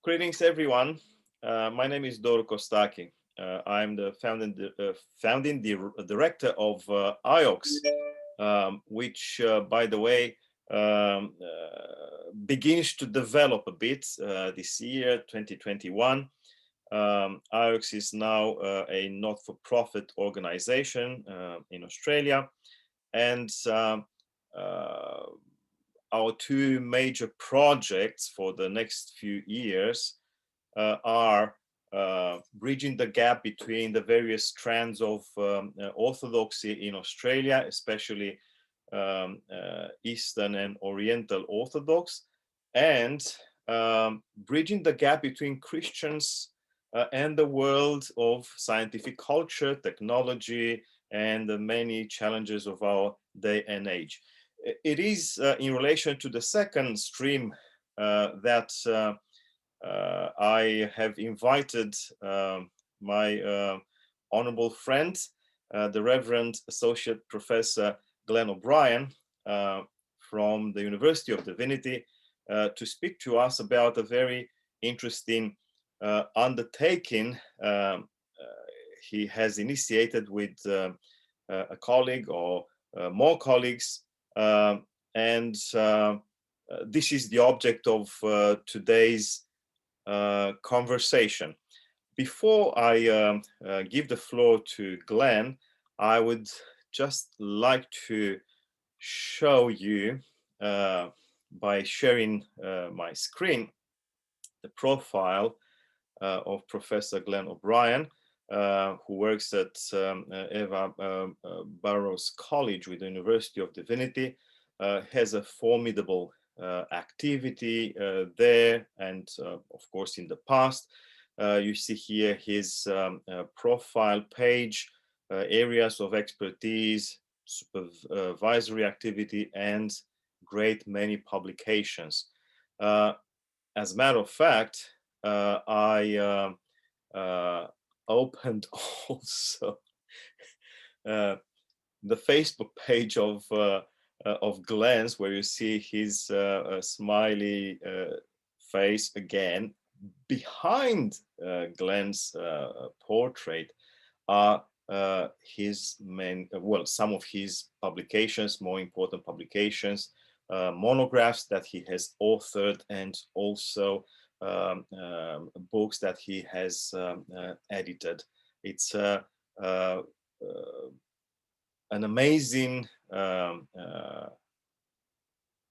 Greetings, everyone. My name is Doru Costache. I'm the founding director of AIOCS, which, by the way, begins to develop a bit this year, 2021. AIOCS is now a not-for-profit organization in Australia, and our two major projects for the next few years are bridging the gap between the various strands of orthodoxy in Australia, especially Eastern and Oriental Orthodox, and bridging the gap between Christians and the world of scientific culture, technology, and the many challenges of our day and age. It is in relation to the second stream that I have invited my honorable friend, the Reverend Associate Professor Glen O'Brien from the University of Divinity to speak to us about a very interesting undertaking he has initiated with a colleague or more colleagues, and this is the object of today's conversation. Before I give the floor to Glen, I would just like to show you by sharing my screen the profile of Professor Glen O'Brien, who works at Eva Burrows College with the University of Divinity, has a formidable activity there, and of course in the past. You see here his profile page, areas of expertise, supervisory activity, and great many publications. As a matter of fact, I opened also the Facebook page of Glen's, where you see his smiley face again. Behind Glen's portrait are his main, some of his publications, more important publications, monographs that he has authored, and also books that he has edited. It's an amazing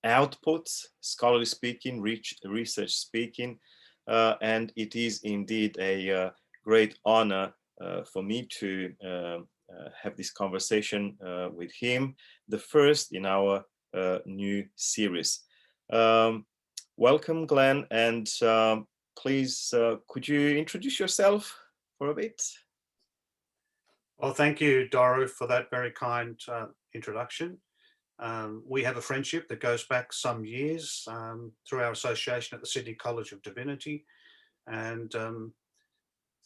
output, scholarly speaking, research speaking, and it is indeed a great honor for me to have this conversation with him, the first in our new series. Welcome, Glen, and please, could you introduce yourself for a bit? Well, thank you, Doru, for that very kind introduction. We have a friendship that goes back some years through our association at the Sydney College of Divinity, and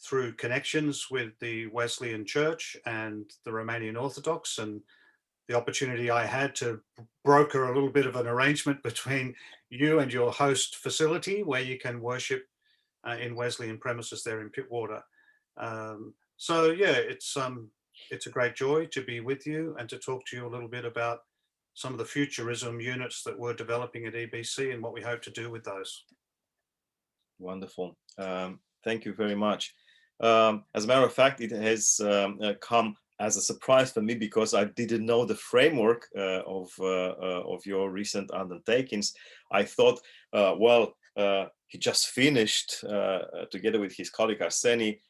through connections with the Wesleyan Church and the Romanian Orthodox, and the opportunity I had to broker a little bit of an arrangement between you and your host facility, where you can worship in Wesleyan premises there in Pittwater. So yeah, it's a great joy to be with you and to talk to you a little bit about some of the Futurism units that we're developing at EBC and what we hope to do with those. Wonderful. Thank you very much. As a matter of fact, it has come as a surprise for me, because I didn't know the framework of your recent undertakings. I thought, he just finished, together with his colleague Arseny,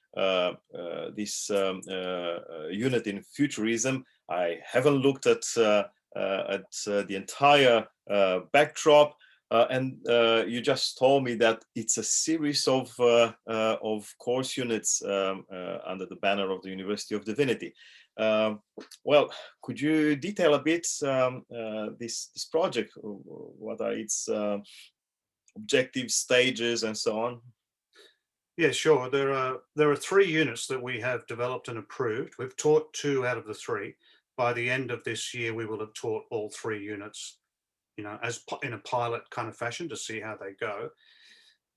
this unit in Futurism. I haven't looked at the entire backdrop, and you just told me that it's a series of course units under the banner of the University of Divinity. Well, could you detail a bit this project? What are its objectives, stages, and so on? Yeah, sure. There are 3 units that we have developed and approved. We've taught 2 out of the 3. By the end of this year, we will have taught all 3 units, as in a pilot kind of fashion to see how they go.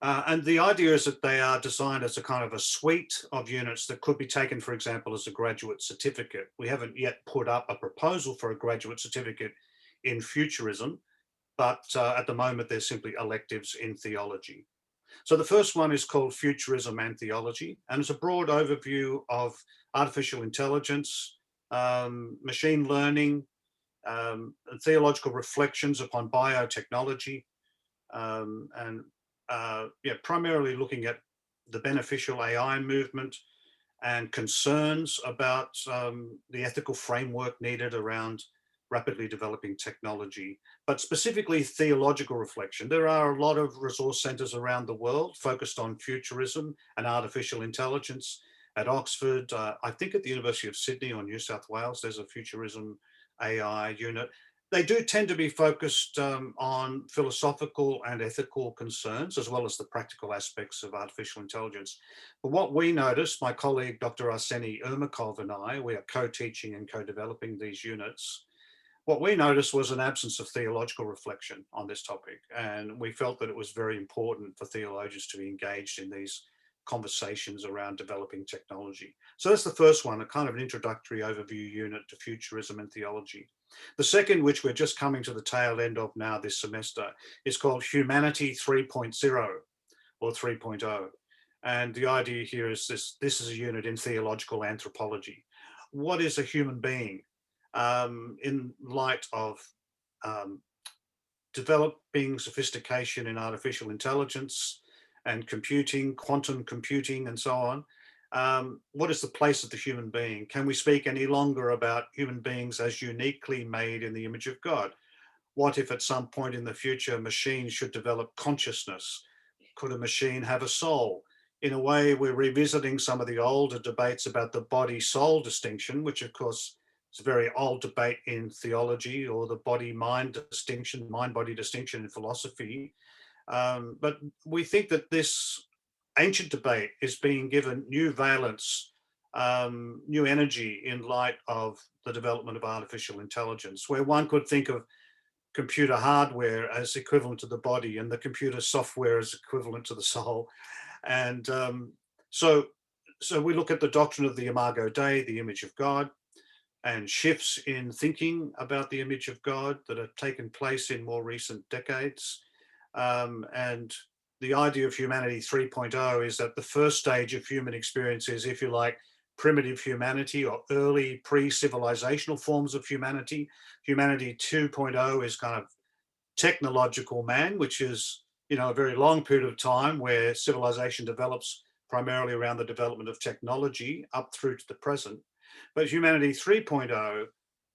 And the idea is that they are designed as a kind of a suite of units that could be taken, for example, as a graduate certificate. We haven't yet put up a proposal for a graduate certificate in Futurism, but at the moment they're simply electives in theology. So the first one is called Futurism and Theology, and it's a broad overview of artificial intelligence, machine learning, and theological reflections upon biotechnology, and yeah, primarily looking at the beneficial AI movement and concerns about the ethical framework needed around rapidly developing technology, but specifically theological reflection. There are a lot of resource centres around the world focused on futurism and artificial intelligence. At Oxford, I think at the University of Sydney or New South Wales, there's a futurism AI unit. They do tend to be focused on philosophical and ethical concerns, as well as the practical aspects of artificial intelligence. But what we noticed, my colleague, Dr. Arseny Ermakov and I, we are co-teaching and co-developing these units. What we noticed was an absence of theological reflection on this topic. And we felt that it was very important for theologians to be engaged in these conversations around developing technology. So that's the first one, a kind of an introductory overview unit to futurism and theology. The second, which we're just coming to the tail end of now this semester, is called Humanity 3.0 or 3.0. And the idea here is this is a unit in theological anthropology. What is a human being in light of um, developing sophistication in artificial intelligence and computing, quantum computing, and so on? What is the place of the human being? Can we speak any longer about human beings as uniquely made in the image of God? What if at some point in the future machines should develop consciousness? Could a machine have a soul? In a way, we're revisiting some of the older debates about the body-soul distinction, which of course is a very old debate in theology, or the body-mind distinction, mind-body distinction in philosophy. But we think that this ancient debate is being given new valence, new energy in light of the development of artificial intelligence, where one could think of computer hardware as equivalent to the body and the computer software as equivalent to the soul. And so we look at the doctrine of the Imago Dei, the image of God, and shifts in thinking about the image of God that have taken place in more recent decades. And the idea of Humanity 3.0 is that the first stage of human experience is, if you like, primitive humanity or early pre-civilizational forms of humanity. Humanity 2.0 is kind of technological man, which is, you know, a very long period of time where civilization develops primarily around the development of technology up through to the present. But Humanity 3.0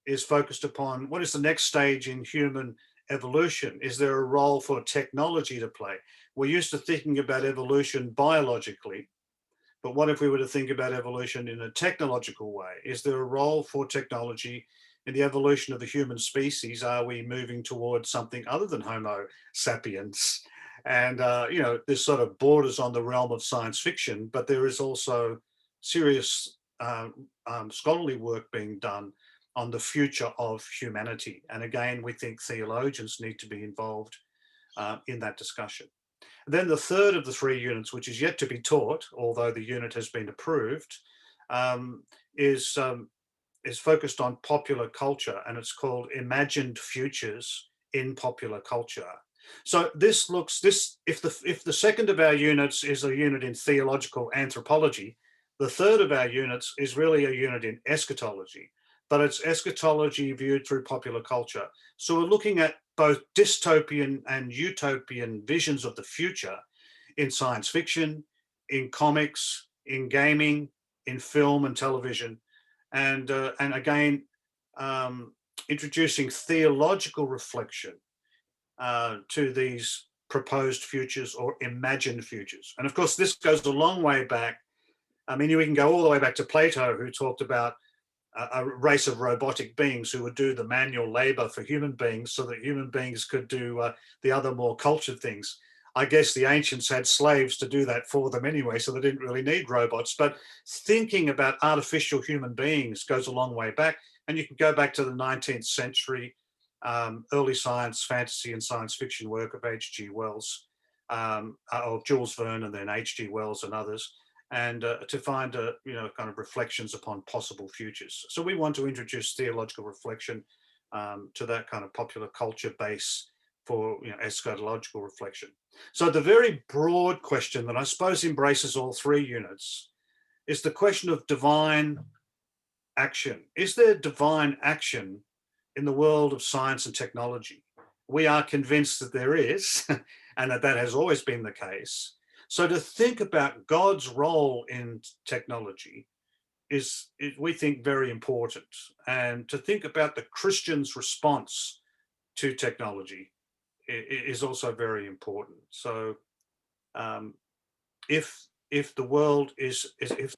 is focused upon what is the next stage in human evolution. Is there a role for technology to play? We're used to thinking about evolution biologically, but what if we were to think about evolution in a technological way? Is there a role for technology in the evolution of the human species? Are we moving towards something other than Homo sapiens? And, you know, this sort of borders on the realm of science fiction, but there is also serious scholarly work being done on the future of humanity. And again, we think theologians need to be involved in that discussion. Then the third of the three units, which is yet to be taught, although the unit has been approved, um, is focused on popular culture, and it's called Imagined Futures in Popular Culture. So this looks, if the second of our units is a unit in theological anthropology, the third of our units is really a unit in eschatology, but it's eschatology viewed through popular culture. So we're looking at both dystopian and utopian visions of the future in science fiction, in comics, in gaming, in film and television, and again, introducing theological reflection to these proposed futures or imagined futures. And of course, this goes a long way back. I mean, we can go all the way back to Plato, who talked about a race of robotic beings who would do the manual labor for human beings so that human beings could do the other more cultured things. I guess the ancients had slaves to do that for them anyway, so they didn't really need robots. But thinking about artificial human beings goes a long way back. And you can go back to the 19th century, early science, fantasy, and science fiction work of H.G. Wells. of Jules Verne and then H.G. Wells and others, and to find kind of reflections upon possible futures. So we want to introduce theological reflection to that kind of popular culture base for eschatological reflection. So the very broad question that I suppose embraces all three units is the question of divine action. Is there divine action in the world of science and technology? We are convinced that there is, and that has always been the case. So to think about God's role in technology is, we think, very important. And to think about the Christian's response to technology is also very important. So if the world is if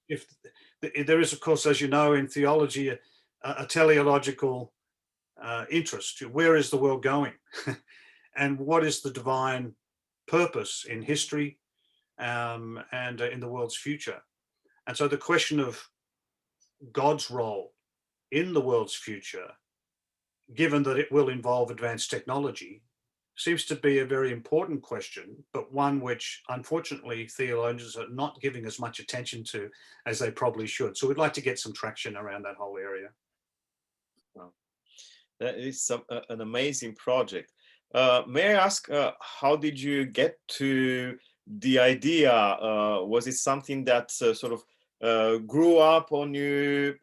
there is, of course, as you know, in theology, a teleological interest. Where is the world going? And what is the divine purpose in history and in the world's future? And so the question of God's role in the world's future, given that it will involve advanced technology, seems to be a very important question, but one which unfortunately theologians are not giving as much attention to as they probably should. So we'd like to get some traction around that whole area. Wow. That is an amazing project. May I ask, how did you get to the idea? Was it something that sort of grew up on you,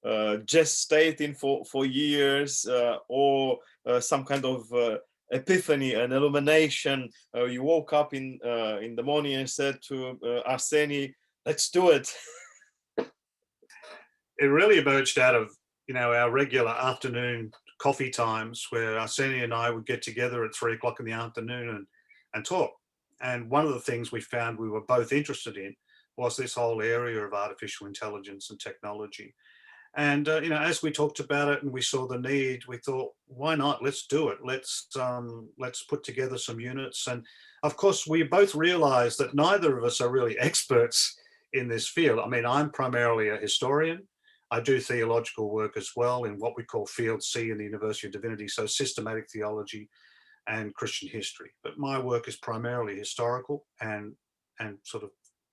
gestating for years, or some kind of epiphany, an illumination? You woke up in the morning and said to Arseny, "Let's do it." It really emerged out of our regular afternoon coffee times, where Arseny and I would get together at 3 o'clock in the afternoon and talk. And one of the things we found we were both interested in was this whole area of artificial intelligence and technology. And as we talked about it and we saw the need, we thought, why not? Let's do it. Let's put together some units. And of course, we both realized that neither of us are really experts in this field. I mean, I'm primarily a historian. I do theological work as well in what we call Field C in the University of Divinity, so systematic theology and Christian history. But my work is primarily historical and sort of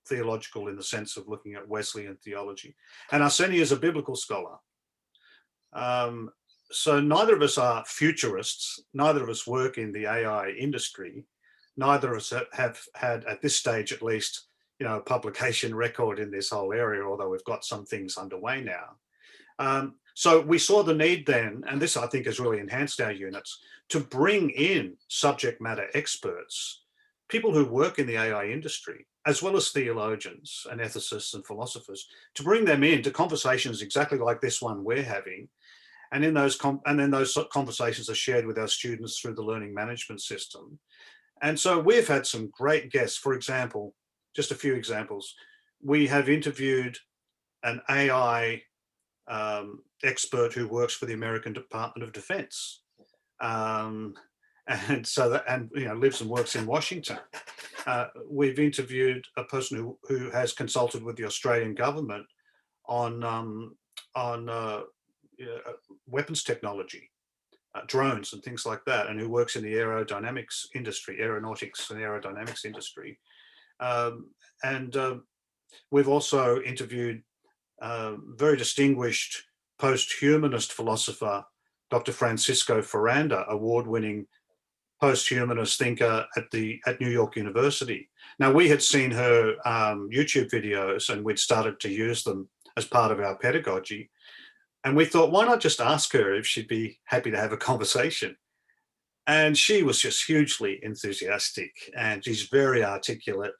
theological in the sense of looking at Wesleyan theology. And Arseny is a biblical scholar. So neither of us are futurists. Neither of us work in the AI industry. Neither of us have had, at this stage at least, a publication record in this whole area, although we've got some things underway now. So we saw the need then, and this I think has really enhanced our units, to bring in subject matter experts, people who work in the AI industry, as well as theologians and ethicists and philosophers, to bring them into conversations exactly like this one we're having. And in those those conversations are shared with our students through the learning management system. And so we've had some great guests. For example, just a few examples. We have interviewed an AI expert who works for the American Department of Defense. And so lives and works in Washington. We've interviewed a person who has consulted with the Australian government on weapons technology, drones and things like that, and who works in the aeronautics and aerodynamics industry. We've also interviewed very distinguished post-humanist philosopher, Dr. Francisco Ferranda, award-winning post-humanist thinker at New York University. Now, we had seen her YouTube videos and we'd started to use them as part of our pedagogy. And we thought, why not just ask her if she'd be happy to have a conversation? And she was just hugely enthusiastic, and she's very articulate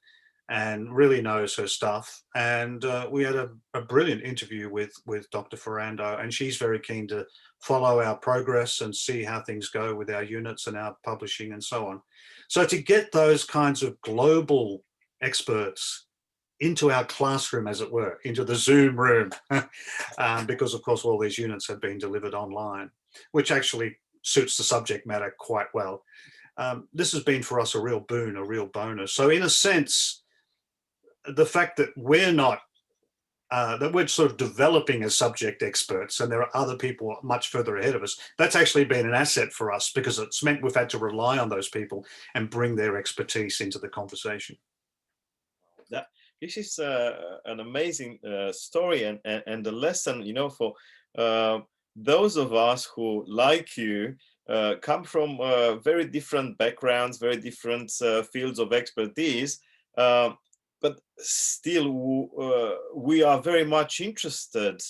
and really knows her stuff. And we had a brilliant interview with Dr. Ferrando, and she's very keen to follow our progress and see how things go with our units and our publishing and so on. So to get those kinds of global experts into our classroom, as it were, into the Zoom room, because of course all these units have been delivered online, which actually suits the subject matter quite well. This has been for us a real boon, a real bonus. So in a sense, the fact that we're not that we're sort of developing as subject experts, and there are other people much further ahead of us. That's actually been an asset for us, because it's meant we've had to rely on those people and bring their expertise into the conversation. This is an amazing story, and the lesson, for those of us who, like you, come from very different backgrounds, very different fields of expertise, but still we are very much interested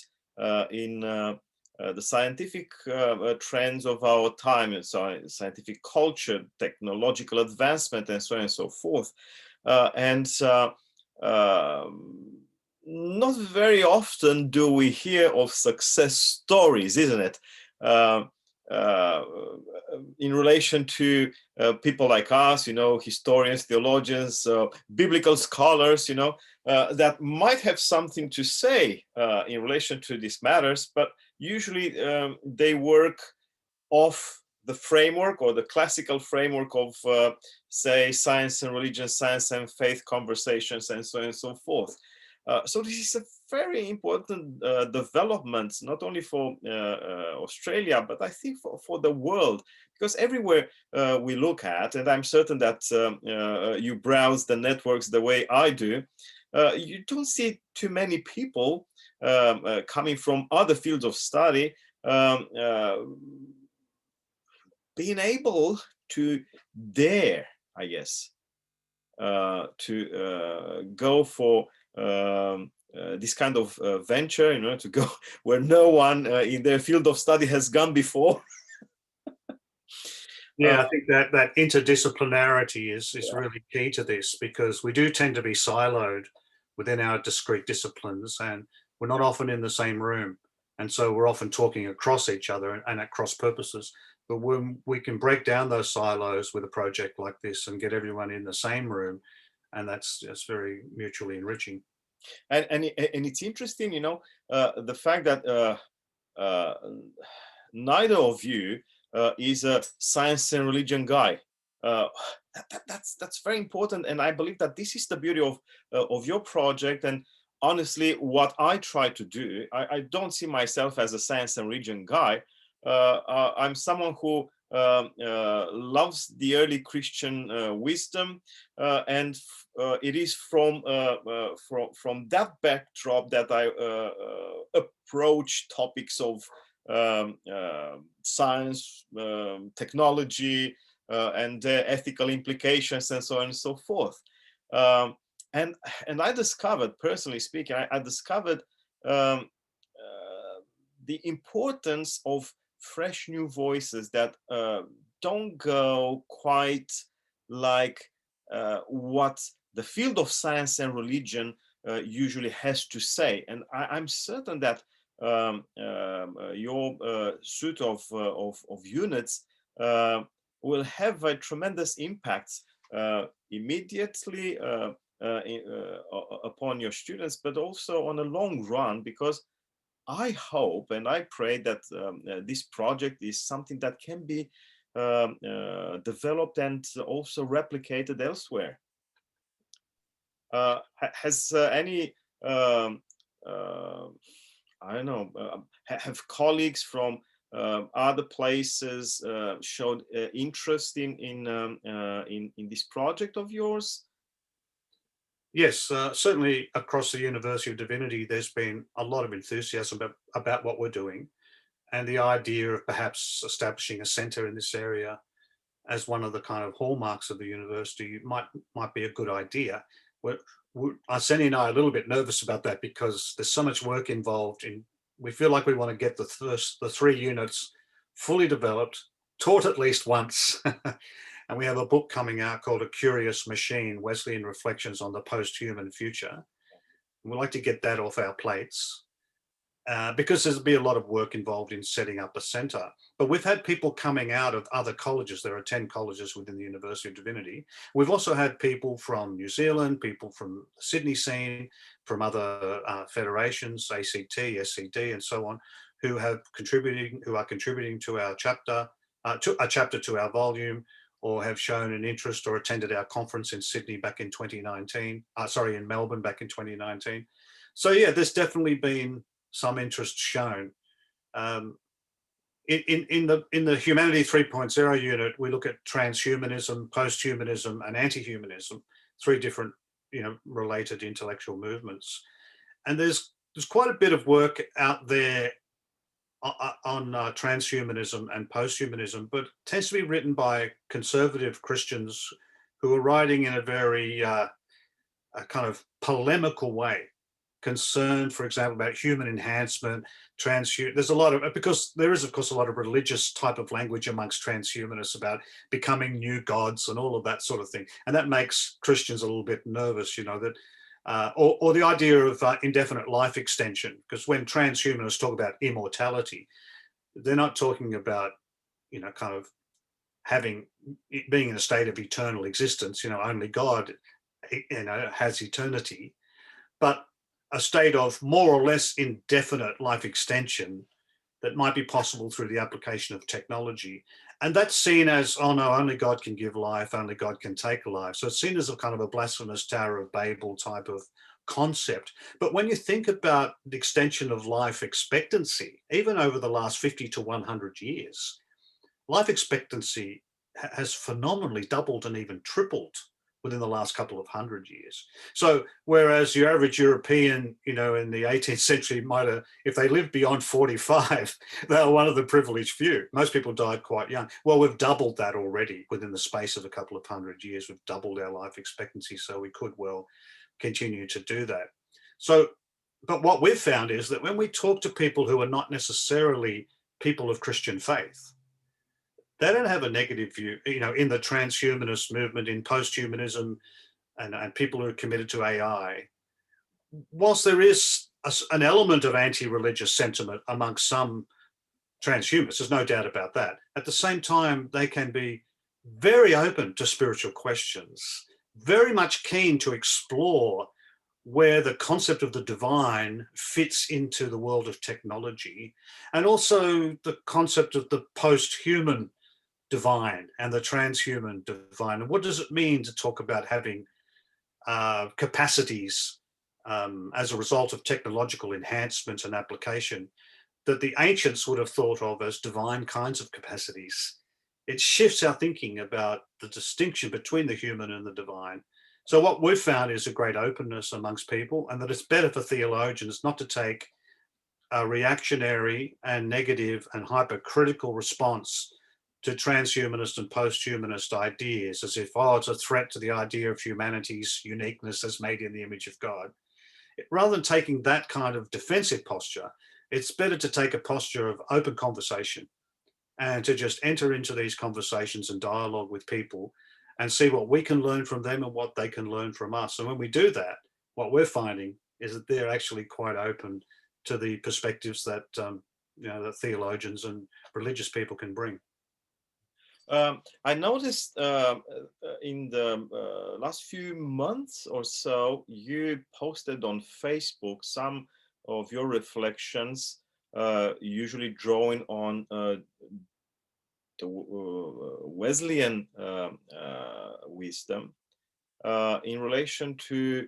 in the scientific trends of our time, and scientific culture, technological advancement, and so on and so forth. Not very often do we hear of success stories, isn't it? In relation to people like us, historians, theologians, biblical scholars, that might have something to say in relation to these matters, but usually they work off the framework, or the classical framework of, say, science and religion, science and faith conversations, and so on and so forth. So this is a very important development, not only for Australia, but I think for the world, because everywhere we look at, and I'm certain that you browse the networks the way I do, you don't see too many people coming from other fields of study being able to dare, I guess, to go for this kind of venture, to go where no one in their field of study has gone before. Yeah, I think that interdisciplinarity is really key to this, because we do tend to be siloed within our discrete disciplines, and we're not often in the same room. And so we're often talking across each other and at cross purposes. But when we can break down those silos with a project like this and get everyone in the same room, and that's very mutually enriching. And it's interesting, the fact that neither of you is a science and religion guy. That's very important, and I believe that this is the beauty of your project. And honestly, what I try to do, I don't see myself as a science and religion guy. I'm someone who loves the early Christian wisdom, and it is from that backdrop that I approach topics of science, technology, and ethical implications, and so on and so forth. And I discovered, personally speaking, I discovered the importance of fresh new voices that don't go quite like what the field of science and religion usually has to say. And I'm certain that your suite of units will have a tremendous impact immediately upon your students, but also on a long run, because I hope and I pray that this project is something that can be developed and also replicated elsewhere. Has any, I don't know, have colleagues from other places showed interest in this project of yours? Yes, certainly across the University of Divinity, there's been a lot of enthusiasm about what we're doing, and the idea of perhaps establishing a centre in this area as one of the kind of hallmarks of the university might be a good idea. Arseny and I are a little bit nervous about that, because there's so much work involved in. We feel like we want to get the 3 units fully developed, taught at least once. And we have a book coming out called A Curious Machine, Wesleyan Reflections on the Post-Human Future. We'd like to get that off our plates, because there'll be a lot of work involved in setting up a centre. But we've had people coming out of other colleges. There are 10 colleges within the University of Divinity. We've also had people from New Zealand, people from the Sydney scene, from other federations, ACT, SCD, and so on, who are contributing to our chapter, to our volume, or have shown an interest or attended our conference in Sydney back in 2019. In Melbourne back in 2019. So yeah, there's definitely been some interest shown. In the Humanity 3.0 unit, we look at transhumanism, posthumanism, and anti-humanism, three different, related intellectual movements. And there's quite a bit of work out there on transhumanism and posthumanism, but it tends to be written by conservative Christians who are writing in a very a kind of polemical way, concerned, for example, about human enhancement, there's a lot of, because there is, of course, a lot of religious type of language amongst transhumanists about becoming new gods and all of that sort of thing. And that makes Christians a little bit nervous, that, or the idea of indefinite life extension, because when transhumanists talk about immortality, they're not talking about, kind of being in a state of eternal existence, only God, has eternity, but a state of more or less indefinite life extension that might be possible through the application of technology. And that's seen as, oh no, only God can give life, only God can take life. So it's seen as a kind of a blasphemous Tower of Babel type of concept. But when you think about the extension of life expectancy, even over the last 50 to 100 years, life expectancy has phenomenally doubled and even tripled within the last couple of 100 years. So whereas your average European, in the 18th century might have, if they lived beyond 45, they were one of the privileged few. Most people died quite young. Well, we've doubled that already within the space of a couple of 100 years. We've doubled our life expectancy, so we could well continue to do that. So, but what we've found is that when we talk to people who are not necessarily people of Christian faith, they don't have a negative view, in the transhumanist movement, in posthumanism, and people who are committed to AI. Whilst there is an element of anti-religious sentiment amongst some transhumanists, there's no doubt about that. At the same time, they can be very open to spiritual questions, very much keen to explore where the concept of the divine fits into the world of technology, and also the concept of the post-human divine and the transhuman divine. And what does it mean to talk about having capacities as a result of technological enhancement and application that the ancients would have thought of as divine kinds of capacities? It shifts our thinking about the distinction between the human and the divine. So what we've found is a great openness amongst people, and that it's better for theologians not to take a reactionary and negative and hypercritical response to transhumanist and posthumanist ideas as if, oh, it's a threat to the idea of humanity's uniqueness as made in the image of God. Rather than taking that kind of defensive posture, it's better to take a posture of open conversation and to just enter into these conversations and dialogue with people and see what we can learn from them and what they can learn from us. And when we do that, what we're finding is that they're actually quite open to the perspectives that, that theologians and religious people can bring. I noticed in the last few months or so, you posted on Facebook some of your reflections, usually drawing on the Wesleyan wisdom in relation to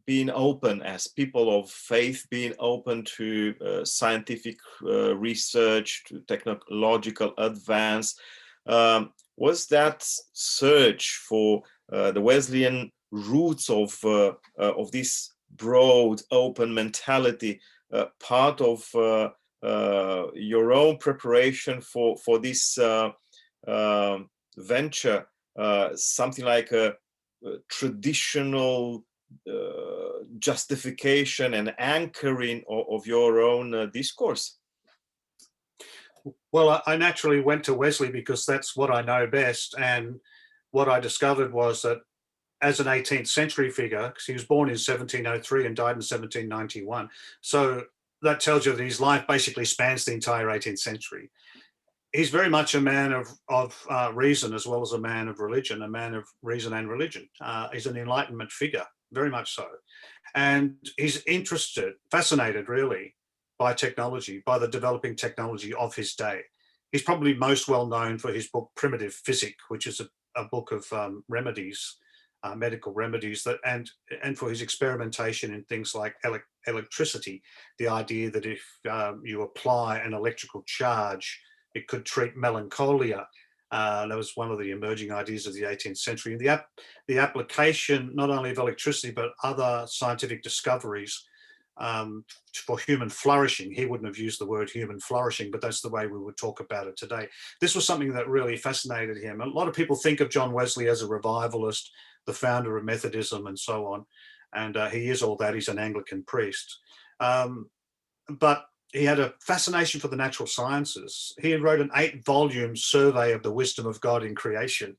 being open as people of faith, being open to scientific research, to technological advance. Was that search for the Wesleyan roots of this broad, open mentality part of your own preparation for this venture? Something like a traditional justification and anchoring of your own discourse? Well, I naturally went to Wesley because that's what I know best. And what I discovered was that as an 18th century figure, because he was born in 1703 and died in 1791, so that tells you that his life basically spans the entire 18th century. He's very much a man of reason as well as a man of religion, a man of reason and religion. He's an Enlightenment figure, very much so. And he's interested, fascinated really, by technology, by the developing technology of his day. He's probably most well known for his book Primitive Physic, which is a book of remedies medical remedies, and for his experimentation in things like electricity, the idea that if you apply an electrical charge, it could treat melancholia. That was one of the emerging ideas of the 18th century. And the application not only of electricity, but other scientific discoveries for human flourishing. He wouldn't have used the word human flourishing, but that's the way we would talk about it today. This was something that really fascinated him. A lot of people think of John Wesley as a revivalist, the founder of Methodism and so on. And he is all that. He's an Anglican priest. But he had a fascination for the natural sciences. He wrote an 8-volume survey of the wisdom of God in creation.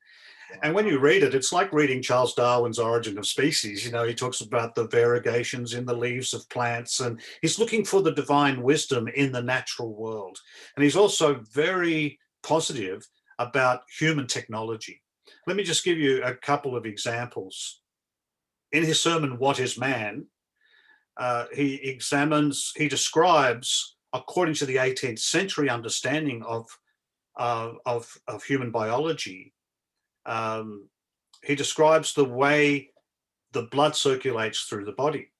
And when you read it, it's like reading Charles Darwin's Origin of Species. You know, he talks about the variegations in the leaves of plants, and he's looking for the divine wisdom in the natural world. And he's also very positive about human technology. Let me just give you a couple of examples. In his sermon, What is Man? He describes, according to the 18th century understanding of human biology, he describes the way the blood circulates through the body.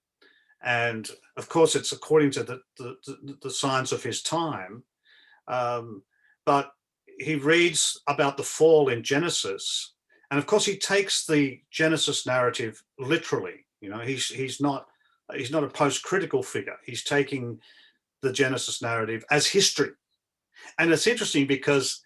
And of course, it's according to the science of his time. But he reads about the fall in Genesis. And of course, he takes the Genesis narrative literally. You know, he's not a post-critical figure. He's taking the Genesis narrative as history. And it's interesting because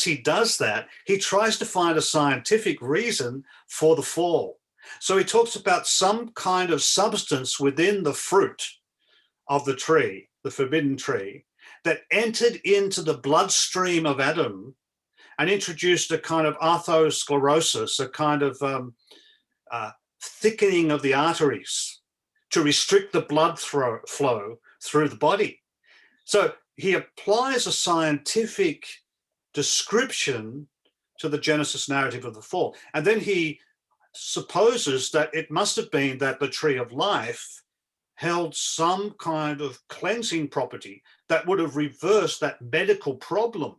he does that, he tries to find a scientific reason for the fall. So he talks about some kind of substance within the fruit of the tree, the forbidden tree, that entered into the bloodstream of Adam and introduced a kind of atherosclerosis, a kind of thickening of the arteries to restrict the blood flow through the body. So he applies a scientific description to the Genesis narrative of the fall. And then he supposes that it must have been that the tree of life held some kind of cleansing property that would have reversed that medical problem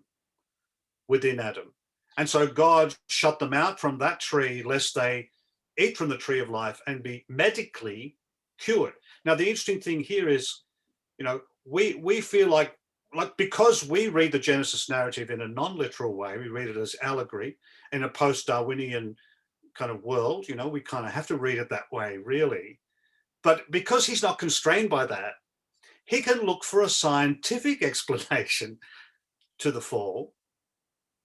within Adam. And so God shut them out from that tree lest they eat from the tree of life and be medically cured. Now, the interesting thing here is, you know, we feel like because we read the Genesis narrative in a non-literal way, we read it as allegory in a post-Darwinian kind of world, you know, we kind of have to read it that way, really. But because he's not constrained by that, he can look for a scientific explanation to the fall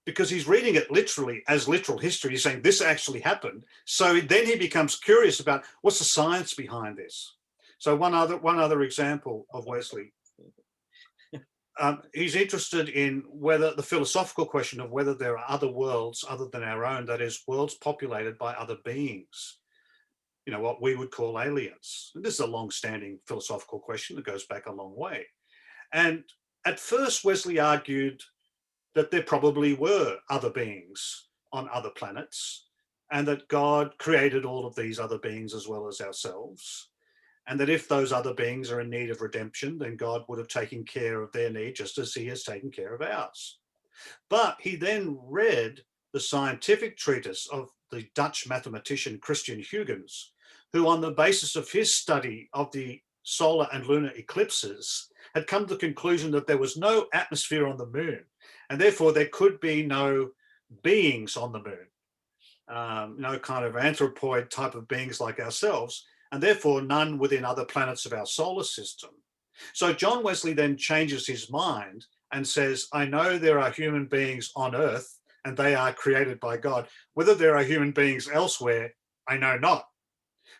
because he's reading it literally as literal history. He's saying this actually happened. So then he becomes curious about what's the science behind this. So one other example of Wesley. He's interested in whether the philosophical question of whether there are other worlds other than our own, that is, worlds populated by other beings, you know, what we would call aliens. And this is a long-standing philosophical question that goes back a long way. And at first, Wesley argued that there probably were other beings on other planets and that God created all of these other beings as well as ourselves. And that if those other beings are in need of redemption, then God would have taken care of their need just as he has taken care of ours. But he then read the scientific treatise of the Dutch mathematician Christian Huygens, who on the basis of his study of the solar and lunar eclipses had come to the conclusion that there was no atmosphere on the moon, and therefore there could be no beings on the moon, no kind of anthropoid type of beings like ourselves, and therefore none within other planets of our solar system. So John Wesley then changes his mind and says, I know there are human beings on Earth and they are created by God. Whether there are human beings elsewhere, I know not.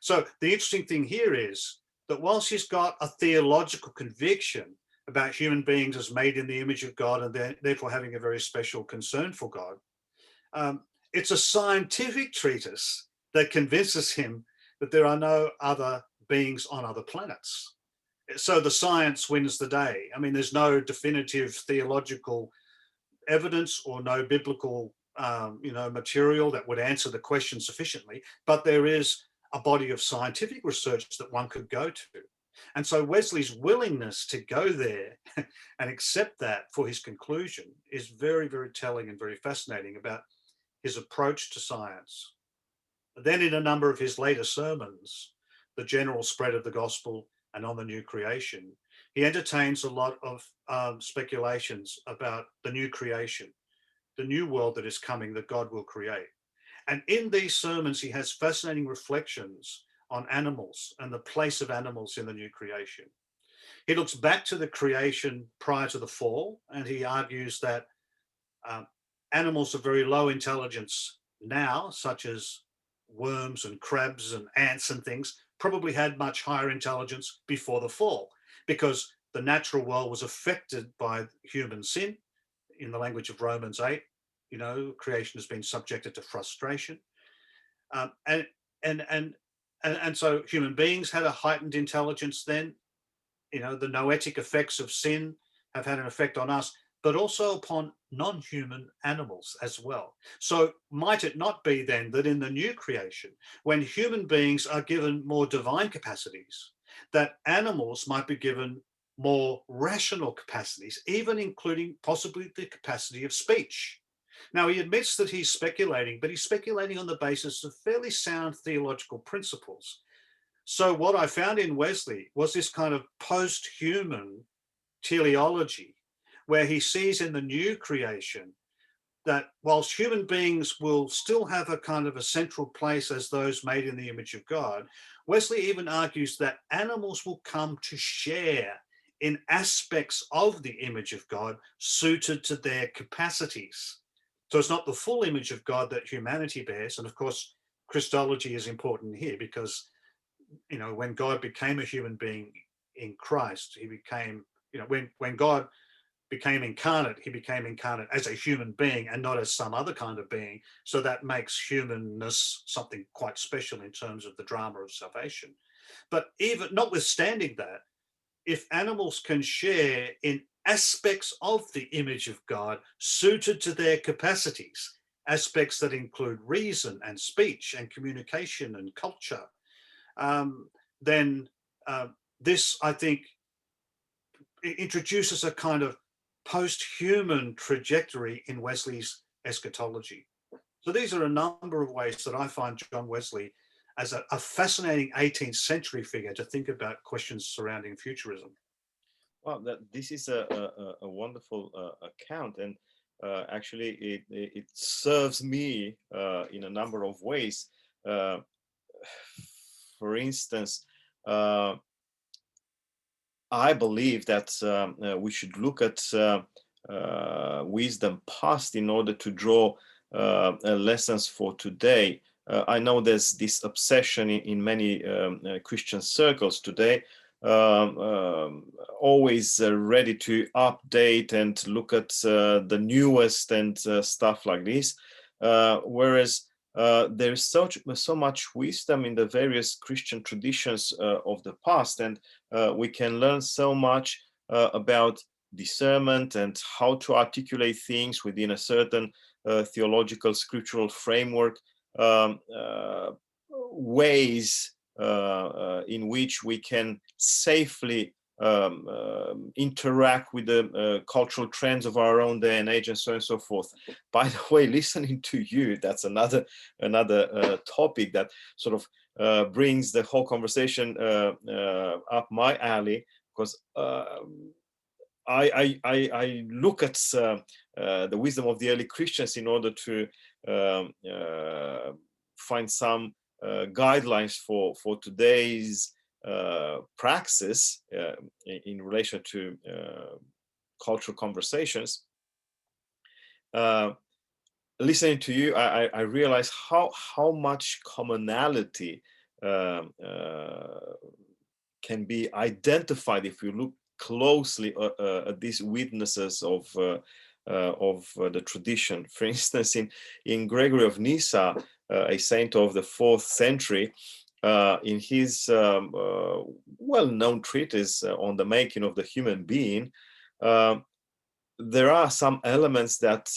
So the interesting thing here is that whilst he's got a theological conviction about human beings as made in the image of God and therefore having a very special concern for God, it's a scientific treatise that convinces him that there are no other beings on other planets. So the science wins the day. I mean, there's no definitive theological evidence or no biblical material that would answer the question sufficiently, but there is a body of scientific research that one could go to. And so Wesley's willingness to go there and accept that for his conclusion is very, very telling and very fascinating about his approach to science. Then in a number of his later sermons, The General Spread of the Gospel and On the New Creation, he entertains a lot of speculations about the new creation, the new world that is coming that God will create. And in these sermons, he has fascinating reflections on animals and the place of animals in the new creation. He looks back to the creation prior to the fall, and he argues that animals of very low intelligence now, such as worms and crabs and ants and things, probably had much higher intelligence before the fall, because the natural world was affected by human sin. In the language of Romans 8, you know, creation has been subjected to frustration. Um, and, and, and, and so human beings had a heightened intelligence then. You know, the noetic effects of sin have had an effect on us, but also upon non-human animals as well. So might it not be then that in the new creation, when human beings are given more divine capacities, that animals might be given more rational capacities, even including possibly the capacity of speech? Now, he admits that he's speculating, but he's speculating on the basis of fairly sound theological principles. So what I found in Wesley was this kind of post-human teleology, where he sees in the new creation that whilst human beings will still have a kind of a central place as those made in the image of God, Wesley even argues that animals will come to share in aspects of the image of God suited to their capacities. So it's not the full image of God that humanity bears. And of course, Christology is important here because, you know, when God became a human being in Christ, he became, you know, when God became incarnate, he became incarnate as a human being and not as some other kind of being. So that makes humanness something quite special in terms of the drama of salvation. But even notwithstanding that, if animals can share in aspects of the image of God suited to their capacities, aspects that include reason and speech and communication and culture, then this, I think, introduces a kind of post-human trajectory in Wesley's eschatology. So these are a number of ways that I find John Wesley as a fascinating 18th century figure to think about questions surrounding futurism. Well, this is a wonderful account, and actually it serves me in a number of ways. For instance, I believe that we should look at wisdom past in order to draw lessons for today. I know there's this obsession in many Christian circles today, always ready to update and look at the newest and stuff like this, whereas there's so much wisdom in the various Christian traditions of the past, and we can learn so much about discernment and how to articulate things within a certain theological scriptural framework, ways in which we can safely interact with the cultural trends of our own day and age, and so on and so forth. By the way, listening to you, that's another topic that sort of brings the whole conversation up my alley, because I look at the wisdom of the early Christians in order to find some guidelines for today's praxis in relation to cultural conversations. Listening to you, I realize how much commonality can be identified if you look closely at these witnesses of the tradition. For instance, in Gregory of Nyssa, a saint of the 4th century, in his well-known treatise on the making of the human being, there are some elements that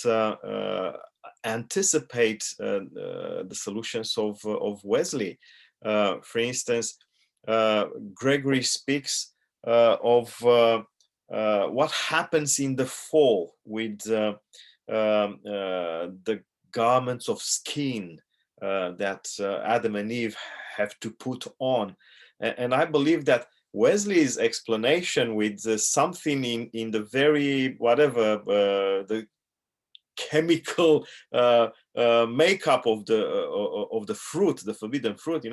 anticipate the solutions of Wesley. For instance, Gregory speaks of what happens in the fall with the garments of skin that Adam and Eve have to put on. And I believe that Wesley's explanation with something in the very whatever the chemical makeup of the fruit, the forbidden fruit,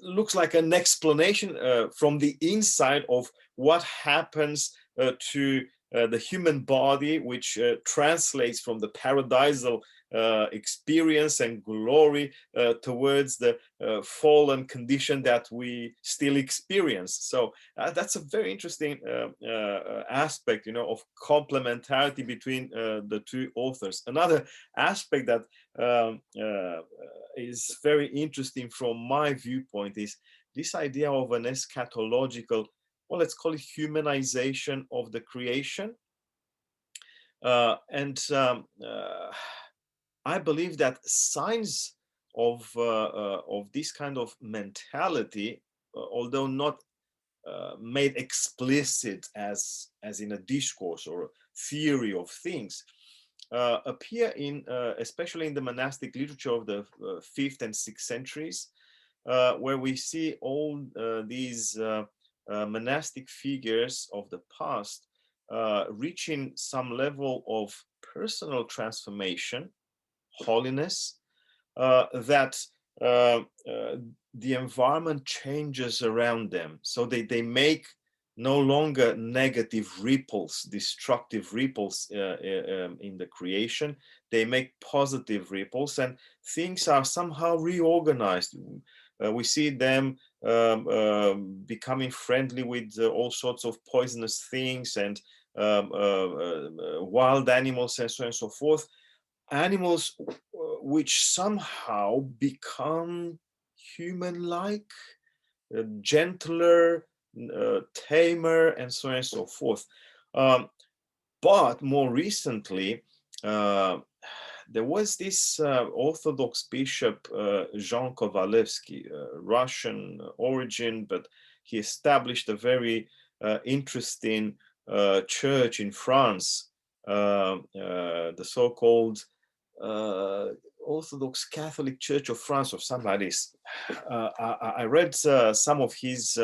looks like an explanation from the inside of what happens to the human body, which translates from the paradisal experience and glory towards the fallen condition that we still experience. So that's a very interesting aspect, of complementarity between the two authors. Another aspect that is very interesting from my viewpoint is this idea of an eschatological, well, let's call it humanization of the creation. I believe that signs of this kind of mentality, although not made explicit as in a discourse or a theory of things, appear in especially in the monastic literature of the 5th and 6th centuries, where we see all these monastic figures of the past reaching some level of personal transformation, holiness, that the environment changes around them. So they make no longer negative ripples, destructive ripples in the creation. They make positive ripples, and things are somehow reorganized. We see them becoming friendly with all sorts of poisonous things and wild animals and so on and so forth. Animals which somehow become human-like, gentler, tamer, and so on and so forth. But more recently, there was this Orthodox bishop, Jean Kovalevsky, Russian origin, but he established a very interesting church in France, the so-called Orthodox Catholic Church of France, or somebody's. I read some of his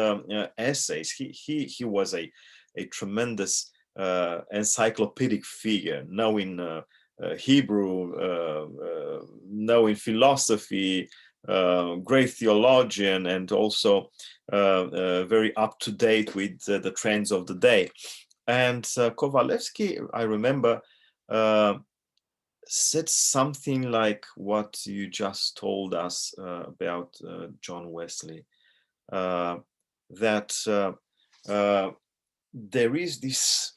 essays. He was a tremendous encyclopedic figure, knowing Hebrew, knowing philosophy, great theologian, and also very up to date with the trends of the day. And Kovalevsky, I remember, said something like what you just told us about John Wesley, that there is this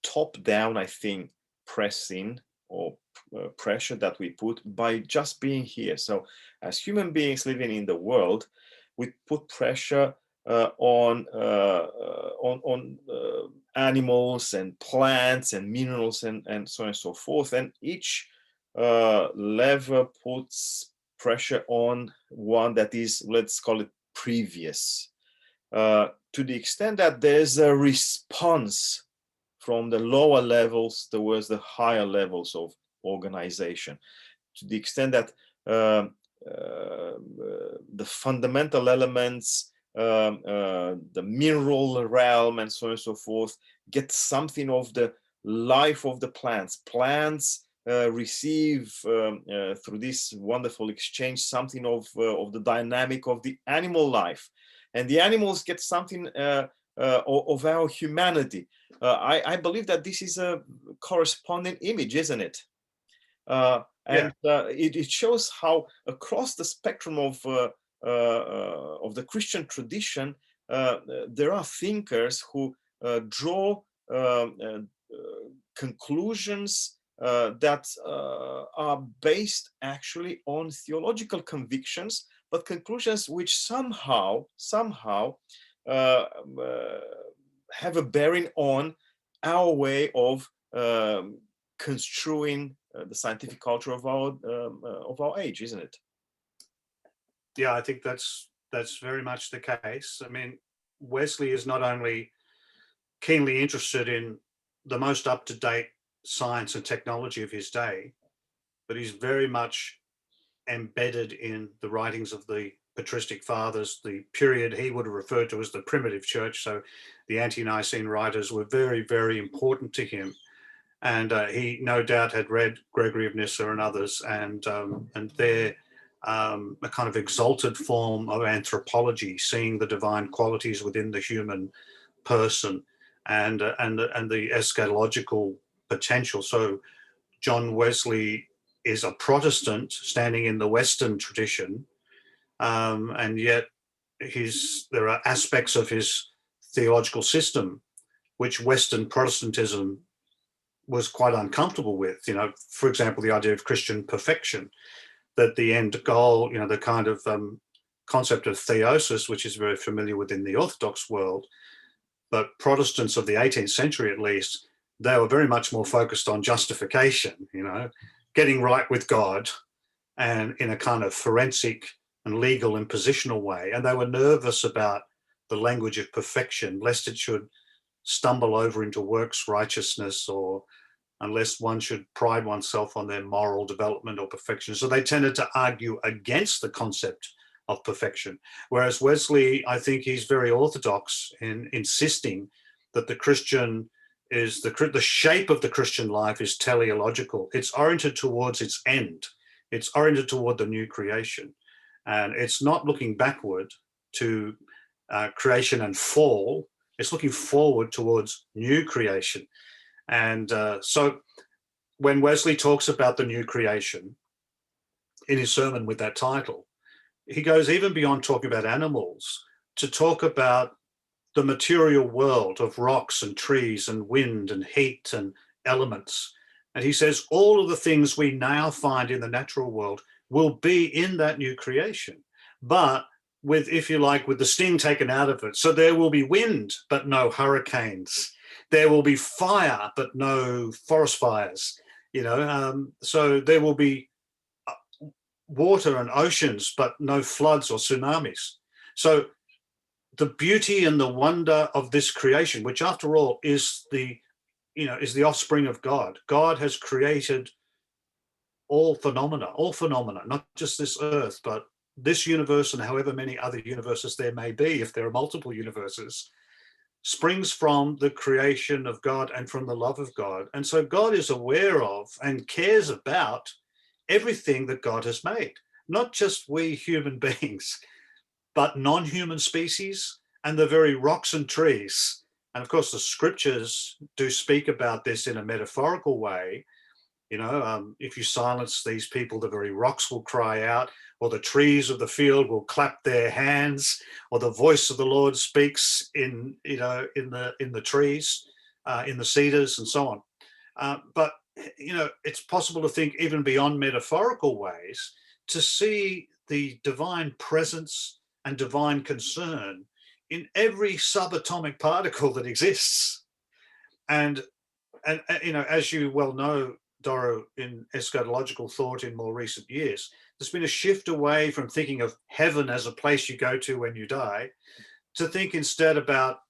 top-down, I think, pressing or pressure that we put by just being here. So as human beings living in the world, we put pressure on animals and plants and minerals and so on and so forth. And each lever puts pressure on one that is, let's call it, previous, to the extent that there's a response from the lower levels towards the higher levels of organization, to the extent that the fundamental elements, the mineral realm, and so on and so forth, get something of the life of the plants. Plants receive through this wonderful exchange something of the dynamic of the animal life, and the animals get something of our humanity. I believe that this is a corresponding image, isn't it? It shows how across the spectrum of the Christian tradition, there are thinkers who draw conclusions that are based actually on theological convictions, but conclusions which somehow have a bearing on our way of construing the scientific culture of our age, isn't it? Yeah, I think that's very much the case. I mean, Wesley is not only keenly interested in the most up-to-date science and technology of his day, but he's very much embedded in the writings of the patristic fathers, the period he would have referred to as the primitive church. So the ante-Nicene writers were very, very important to him. And he no doubt had read Gregory of Nyssa and others, and they're a kind of exalted form of anthropology, seeing the divine qualities within the human person and the eschatological potential. So John Wesley is a Protestant standing in the Western tradition, and yet there are aspects of his theological system which Western Protestantism was quite uncomfortable with. You know, for example, the idea of Christian perfection, that the end goal, you know, the kind of concept of theosis, which is very familiar within the Orthodox world, but Protestants of the 18th century, at least, they were very much more focused on justification, you know, getting right with God, and in a kind of forensic and legal and positional way. And they were nervous about the language of perfection, lest it should stumble over into works righteousness, or unless one should pride oneself on their moral development or perfection. So they tended to argue against the concept of perfection. Whereas Wesley, I think he's very orthodox in insisting that the Christian is the shape of the Christian life is teleological. It's oriented towards its end. It's oriented toward the new creation. And it's not looking backward to creation and fall. It's looking forward towards new creation. And so when Wesley talks about the new creation in his sermon with that title, he goes even beyond talking about animals to talk about the material world of rocks and trees and wind and heat and elements. And he says all of the things we now find in the natural world will be in that new creation, but with, if you like, with the sting taken out of it. So there will be wind, but no hurricanes. There will be fire, but no forest fires. You know, so there will be water and oceans, but no floods or tsunamis. So the beauty and the wonder of this creation, which after all is the offspring of God. God has created all phenomena, not just this earth, but this universe and however many other universes there may be, if there are multiple universes, springs from the creation of God and from the love of God. And so God is aware of and cares about everything that God has made, not just we human beings, but non-human species and the very rocks and trees. And of course, the scriptures do speak about this in a metaphorical way. You know, if you silence these people, the very rocks will cry out, or the trees of the field will clap their hands, or the voice of the Lord speaks in the trees, in the cedars, and so on. But you know, it's possible to think even beyond metaphorical ways to see the divine presence and divine concern in every subatomic particle that exists. And you know, as you well know, Doru, in eschatological thought in more recent years, there's been a shift away from thinking of heaven as a place you go to when you die, to think instead about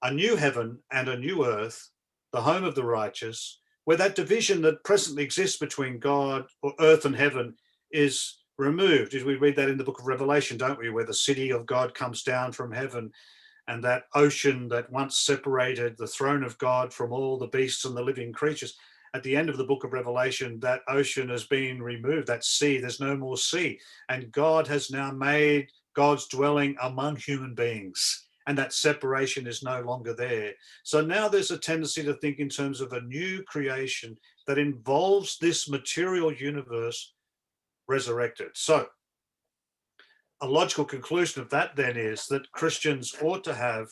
a new heaven and a new earth, the home of the righteous, where that division that presently exists between God, or earth and heaven, is removed. We read that in the book of Revelation, don't we, where the city of God comes down from heaven, and that ocean that once separated the throne of God from all the beasts and the living creatures, at the end of the book of Revelation, that ocean has been removed, that sea, there's no more sea. And God has now made God's dwelling among human beings, and that separation is no longer there. So now there's a tendency to think in terms of a new creation that involves this material universe resurrected. So a logical conclusion of that then is that Christians ought to have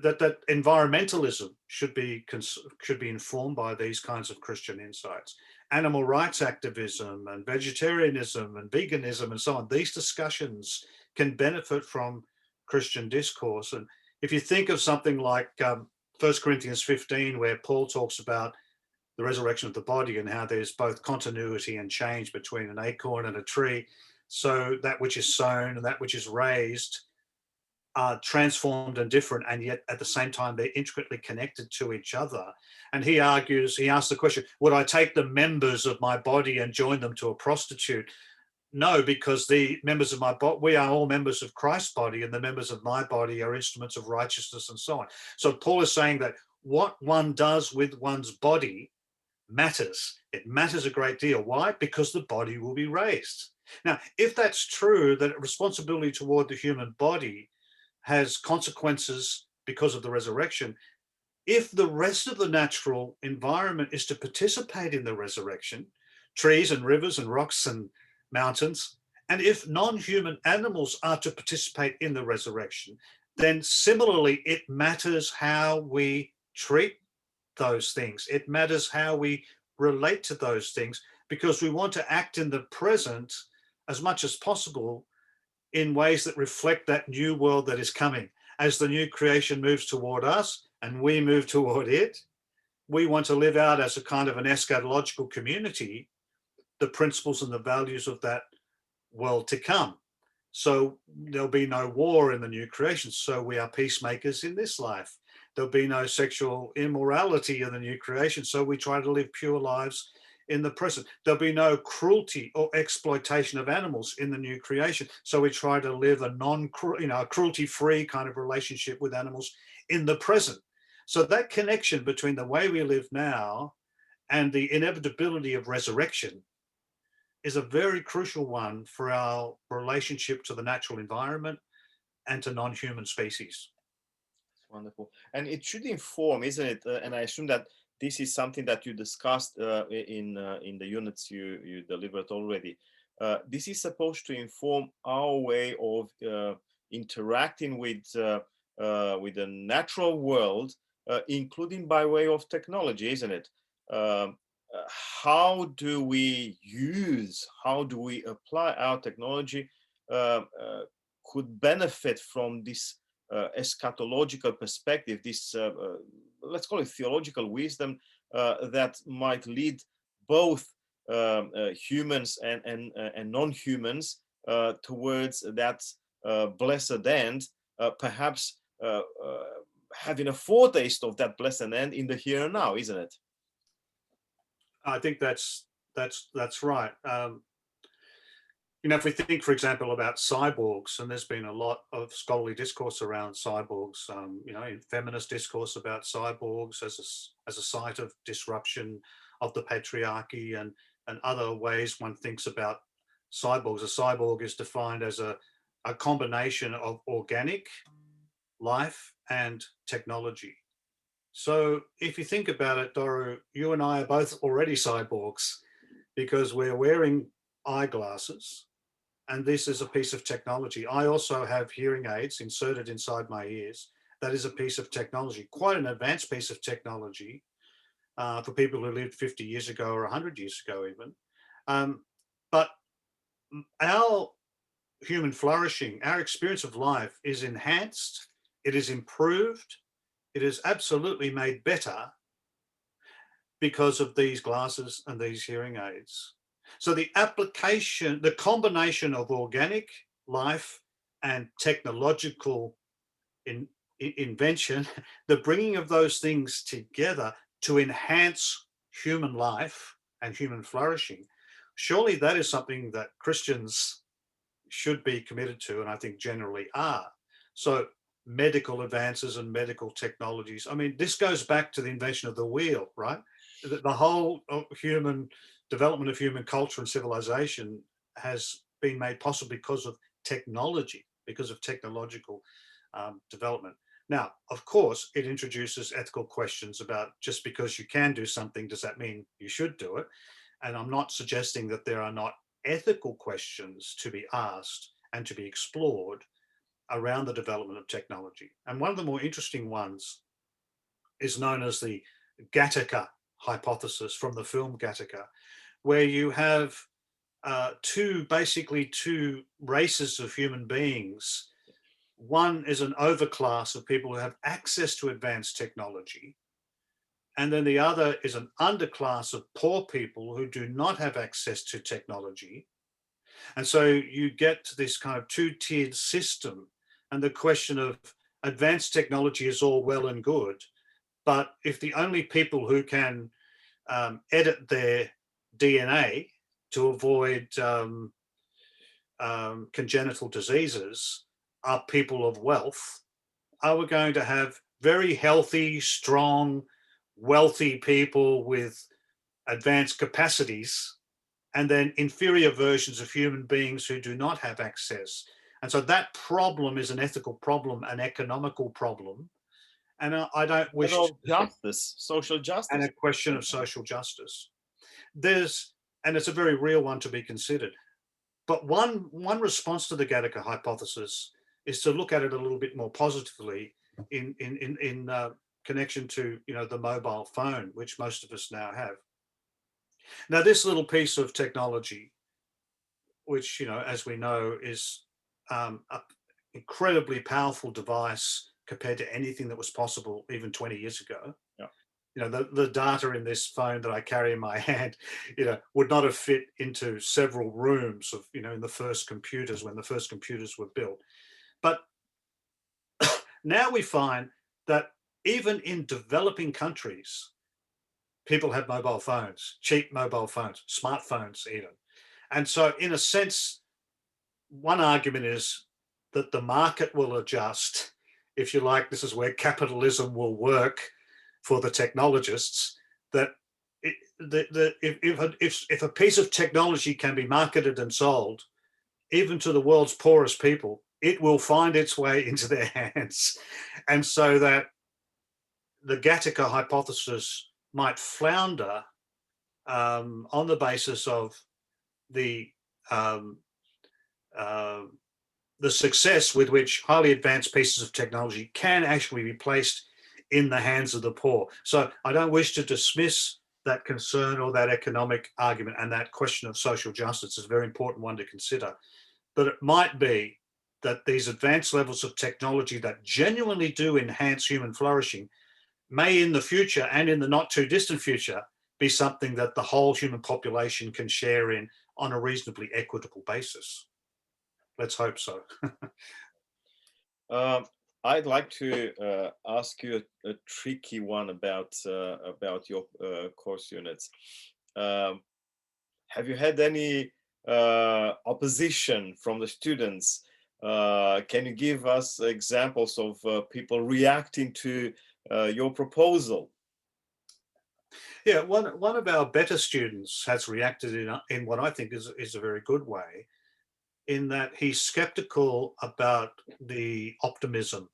that environmentalism should be informed by these kinds of Christian insights. Animal rights activism and vegetarianism and veganism and so on, these discussions can benefit from Christian discourse. And if you think of something like 1 Corinthians 15, where Paul talks about the resurrection of the body and how there's both continuity and change between an acorn and a tree, so that which is sown and that which is raised are transformed and different, and yet at the same time they're intricately connected to each other. And he argues, he asks the question, would I take the members of my body and join them to a prostitute? No, because the members of my body, we are all members of Christ's body, and the members of my body are instruments of righteousness and so on. So Paul is saying that what one does with one's body matters. It matters a great deal. Why? Because the body will be raised. Now, if that's true, that responsibility toward the human body has consequences because of the resurrection, if the rest of the natural environment is to participate in the resurrection, trees and rivers and rocks and mountains, and if non-human animals are to participate in the resurrection, then similarly, it matters how we treat those things. It matters how we relate to those things, because we want to act in the present as much as possible in ways that reflect that new world that is coming. As the new creation moves toward us and we move toward it, we want to live out as a kind of an eschatological community the principles and the values of that world to come. So there'll be no war in the new creation. So we are peacemakers in this life. There'll be no sexual immorality in the new creation. So we try to live pure lives in the present. There'll be no cruelty or exploitation of animals in the new creation. So we try to live a cruelty-free kind of relationship with animals in the present. So that connection between the way we live now and the inevitability of resurrection is a very crucial one for our relationship to the natural environment and to non-human species. Wonderful. And it should inform, isn't it? And I assume that this is something that you discussed in the units you delivered already. This is supposed to inform our way of interacting with the natural world, including by way of technology, isn't it? How do we apply our technology could benefit from this eschatological perspective, this let's call it theological wisdom that might lead both humans and non-humans towards that blessed end, perhaps having a foretaste of that blessed end in the here and now, isn't it? I think that's right. If we think, for example, about cyborgs, and there's been a lot of scholarly discourse around cyborgs, in feminist discourse about cyborgs as a site of disruption of the patriarchy, and other ways one thinks about cyborgs. A cyborg is defined as a combination of organic life and technology. So if you think about it, Doru, you and I are both already cyborgs because we're wearing eyeglasses, and this is a piece of technology. I also have hearing aids inserted inside my ears. That is a piece of technology, quite an advanced piece of technology for people who lived 50 years ago or 100 years ago even. But our human flourishing, our experience of life is enhanced, it is improved, it is absolutely made better because of these glasses and these hearing aids. So the application, the combination of organic life and technological invention, the bringing of those things together to enhance human life and human flourishing, surely that is something that Christians should be committed to, and I think generally are. So medical advances and medical technologies, I mean, this goes back to the invention of the wheel, right? The whole human development of human culture and civilization has been made possible because of technology, because of technological development. Now, of course, it introduces ethical questions about just because you can do something, does that mean you should do it? And I'm not suggesting that there are not ethical questions to be asked and to be explored around the development of technology. And one of the more interesting ones is known as the Gattaca hypothesis from the film Gattaca, where you have two races of human beings. One is an overclass of people who have access to advanced technology, and then the other is an underclass of poor people who do not have access to technology. And so you get to this kind of two-tiered system and the question of advanced technology is all well and good, but if the only people who can edit their DNA to avoid congenital diseases are people of wealth, are we going to have very healthy, strong, wealthy people with advanced capacities, and then inferior versions of human beings who do not have access? And so that problem is an ethical problem, an economical problem, and I don't wish Level to, of justice, social and justice. a question of social justice. There's, and it's a very real one to be considered. But one response to the Gattaca hypothesis is to look at it a little bit more positively in connection to, you know, the mobile phone, which most of us now have. Now, this little piece of technology, which, you know, as we know, is an incredibly powerful device compared to anything that was possible even 20 years ago. Yeah. You know, the data in this phone that I carry in my hand, you know, would not have fit into several rooms of, you know, in the first computers, when the first computers were built. But now we find that even in developing countries, people have mobile phones, cheap mobile phones, smartphones even. And so in a sense, one argument is that the market will adjust. If you like, this is where capitalism will work for the technologists, that if a piece of technology can be marketed and sold, even to the world's poorest people, it will find its way into their hands. And so that the Gattaca hypothesis might flounder on the basis of the um, uh, the success with which highly advanced pieces of technology can actually be placed in the hands of the poor. So I don't wish to dismiss that concern or that economic argument, and that question of social justice is a very important one to consider. But it might be that these advanced levels of technology that genuinely do enhance human flourishing may in the future, and in the not too distant future, be something that the whole human population can share in on a reasonably equitable basis. Let's hope so. Um, I'd like to ask you a tricky one about your course units. Um, have you had any opposition from the students? Can you give us examples of people reacting to your proposal? Yeah, one of our better students has reacted in what I think is a very good way, in that he's skeptical about the optimism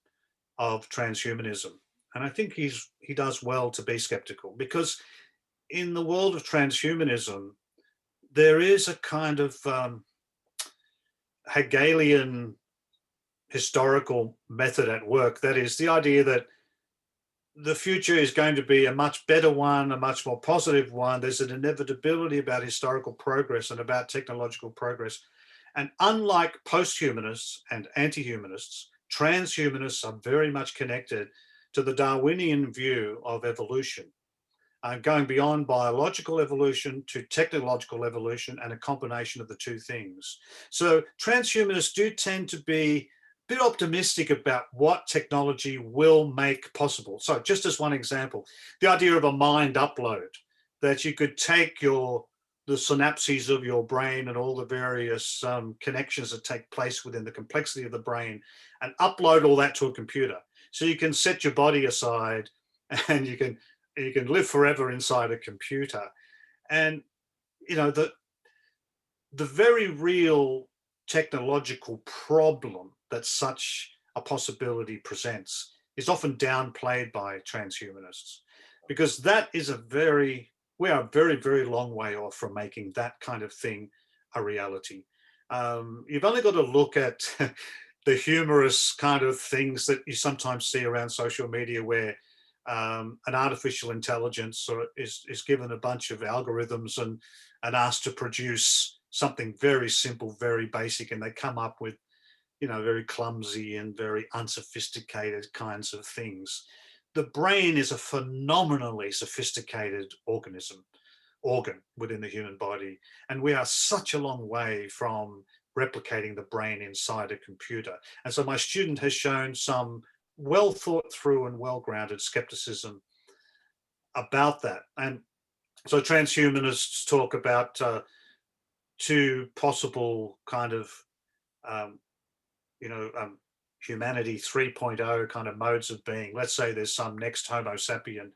of transhumanism. And I think he does well to be skeptical, because in the world of transhumanism, there is a kind of Hegelian historical method at work. That is the idea that the future is going to be a much better one, a much more positive one. There's an inevitability about historical progress and about technological progress. And unlike post-humanists and anti-humanists, transhumanists are very much connected to the Darwinian view of evolution, going beyond biological evolution to technological evolution, and a combination of the two things. So transhumanists do tend to be a bit optimistic about what technology will make possible. So just as one example, the idea of a mind upload, that you could take the synapses of your brain and all the various connections that take place within the complexity of the brain, and upload all that to a computer. So you can set your body aside, and you can live forever inside a computer. And you know, the very real technological problem that such a possibility presents is often downplayed by transhumanists, because that is we are a very, very long way off from making that kind of thing a reality. You've only got to look at the humorous kind of things that you sometimes see around social media, where an artificial intelligence is given a bunch of algorithms and asked to produce something very simple, very basic, and they come up with, you know, very clumsy and very unsophisticated kinds of things. The brain is a phenomenally sophisticated organ within the human body, and we are such a long way from replicating the brain inside a computer. And so my student has shown some well thought through and well-grounded skepticism about that. And so transhumanists talk about two possible kind of, humanity 3.0 kind of modes of being. Let's say there's some next Homo sapien.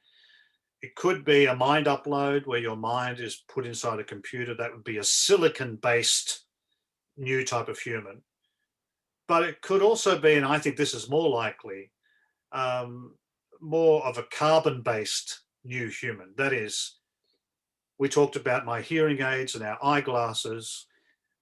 It could be a mind upload where your mind is put inside a computer. That would be a silicon-based new type of human. But it could also be, and I think this is more likely, more of a carbon-based new human. That is, we talked about my hearing aids and our eyeglasses.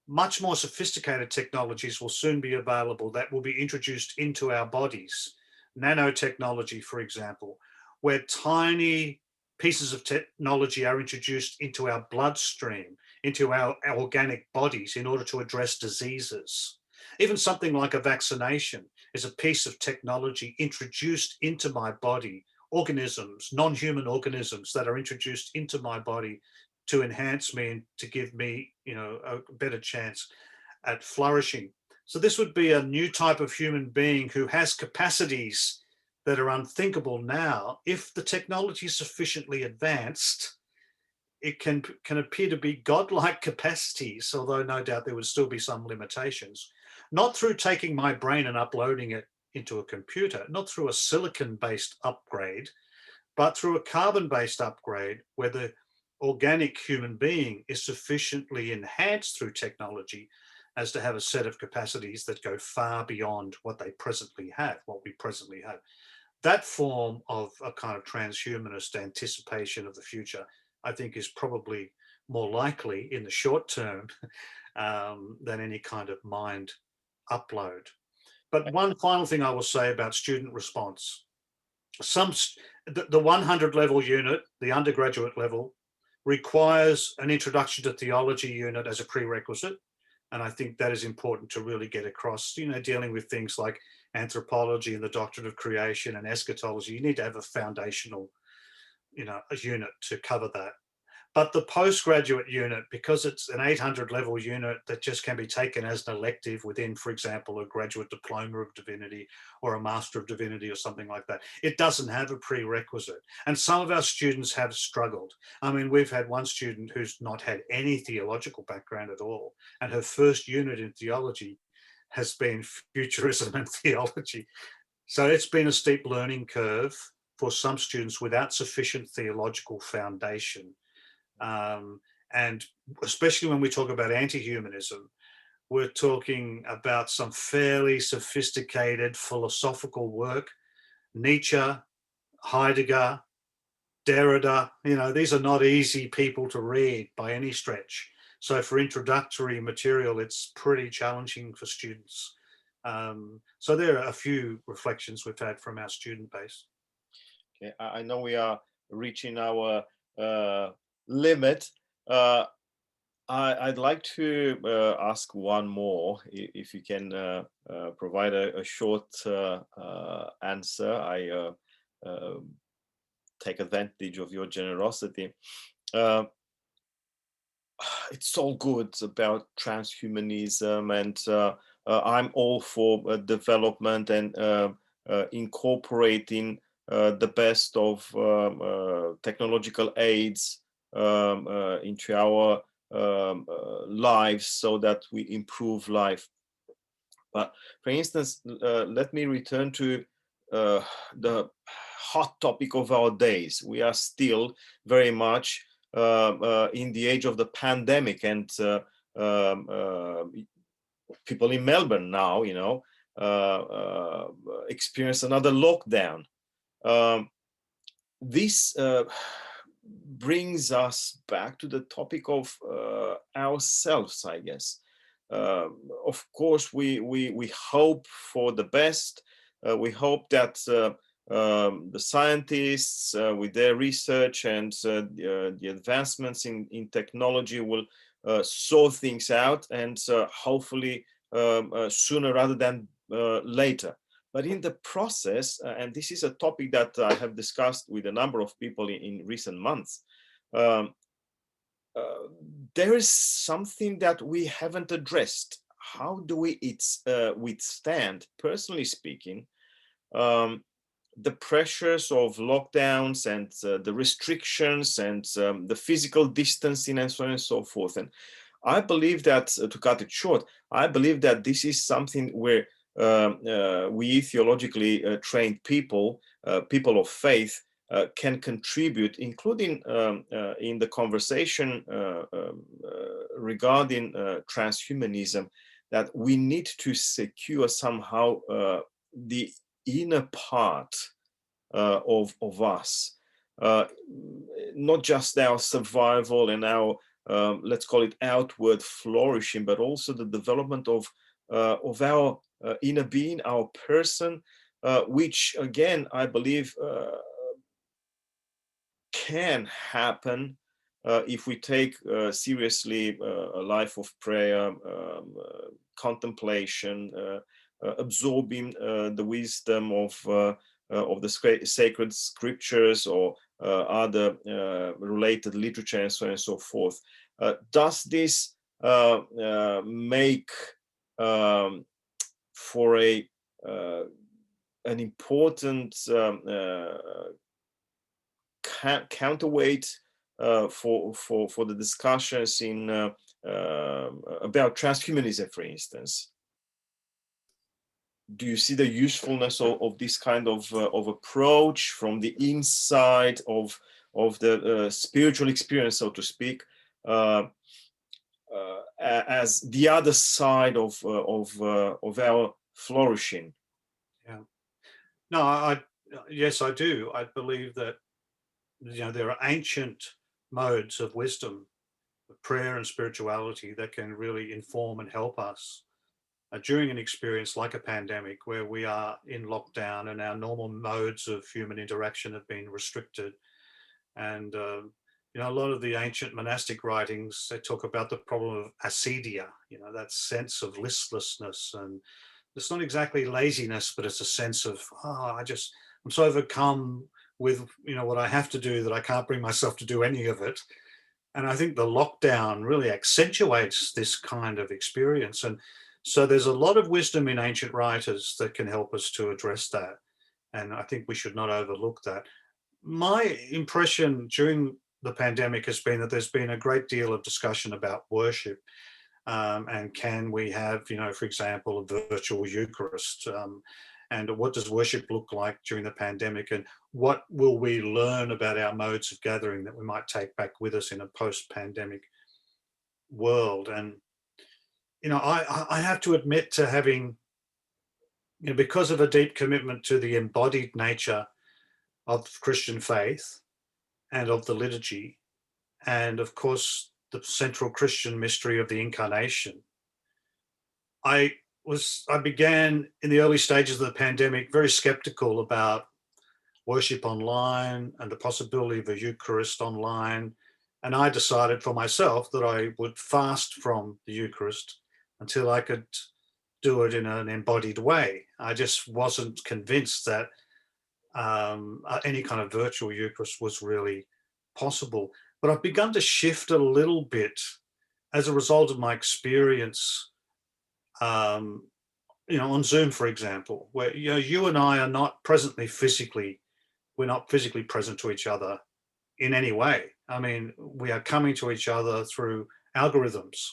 Much more sophisticated technologies will soon be available that will be introduced into our bodies. Nanotechnology, for example, where tiny pieces of technology are introduced into our bloodstream, into our organic bodies in order to address diseases. Even something like a vaccination is a piece of technology introduced into my body, organisms, non-human organisms that are introduced into my body to enhance me and to give me, a better chance at flourishing. So this would be a new type of human being who has capacities that are unthinkable now. If the technology is sufficiently advanced, it can appear to be godlike capacities, although no doubt there would still be some limitations. Not through taking my brain and uploading it into a computer, not through a silicon-based upgrade, but through a carbon-based upgrade where the organic human being is sufficiently enhanced through technology as to have a set of capacities that go far beyond what we presently have. That form of a kind of transhumanist anticipation of the future, I think, is probably more likely in the short term than any kind of mind upload. But one final thing I will say about student response. The 100 level unit, the undergraduate level, requires an introduction to theology unit as a prerequisite. And I think that is important to really get across, dealing with things like anthropology and the doctrine of creation and eschatology. You need to have a foundational, a unit to cover that. But the postgraduate unit, because it's an 800 level unit that just can be taken as an elective within, for example, a graduate diploma of divinity or a master of divinity or something like that, it doesn't have a prerequisite. And some of our students have struggled. I mean, we've had one student who's not had any theological background at all, and her first unit in theology has been futurism and theology. So it's been a steep learning curve for some students without sufficient theological foundation. And especially when we talk about anti-humanism, we're talking about some fairly sophisticated philosophical work. Nietzsche, Heidegger, Derrida, these are not easy people to read by any stretch. So for introductory material, it's pretty challenging for students. So there are a few reflections we've had from our student base. Okay, I know we are reaching our limit. I'd like to ask one more, if you can provide a short answer. I take advantage of your generosity. It's all good about transhumanism, and I'm all for development and incorporating the best of technological aids into our lives so that we improve life. But for instance, let me return to the hot topic of our days. We are still very much in the age of the pandemic, and people in Melbourne now, experience another lockdown. This brings us back to the topic of ourselves, I guess. Of course, we hope for the best. We hope that the scientists, with their research and the advancements in technology, will sort things out, and hopefully sooner rather than later. But in the process, and this is a topic that I have discussed with a number of people in recent months, there is something that we haven't addressed. how do we withstand, personally speaking, the pressures of lockdowns and the restrictions and the physical distancing and so on and so forth. And I believe that, to cut it short, I believe that this is something where we theologically trained people, people of faith, can contribute, including in the conversation regarding transhumanism, that we need to secure somehow the inner part of us, not just our survival and our let's call it outward flourishing, but also the development of our inner being, our person, which again I believe can happen if we take seriously a life of prayer, contemplation, absorbing the wisdom of the sacred scriptures or other related literature and so on and so forth. Does this make for an important counterweight for the discussions in about transhumanism, for instance? Do you see the usefulness of this kind of approach from the inside of the spiritual experience, so to speak, as the other side of our flourishing? Yeah. No, yes, I do. I believe that, you know, there are ancient modes of wisdom, of prayer and spirituality that can really inform and help us during an experience like a pandemic where we are in lockdown and our normal modes of human interaction have been restricted. And, you know, a lot of the ancient monastic writings, they talk about the problem of acedia, you know, that sense of listlessness. And it's not exactly laziness, but it's a sense of, oh, I'm so overcome with, you know, what I have to do that I can't bring myself to do any of it. And I think the lockdown really accentuates this kind of experience. And so there's a lot of wisdom in ancient writers that can help us to address that. And I think we should not overlook that. My impression during the pandemic has been that there's been a great deal of discussion about worship. And can we have, you know, for example, a virtual Eucharist? And what does worship look like during the pandemic? And what will we learn about our modes of gathering that we might take back with us in a post-pandemic world? And, you know, I have to admit to having, you know, because of a deep commitment to the embodied nature of Christian faith and of the liturgy, and of course, the central Christian mystery of the incarnation, I began in the early stages of the pandemic very skeptical about worship online and the possibility of a Eucharist online. And I decided for myself that I would fast from the Eucharist until I could do it in an embodied way. I just wasn't convinced that any kind of virtual Eucharist was really possible. But I've begun to shift a little bit as a result of my experience, you know, on Zoom, for example, where, you know, you and I are not we're not physically present to each other in any way. I mean, we are coming to each other through algorithms.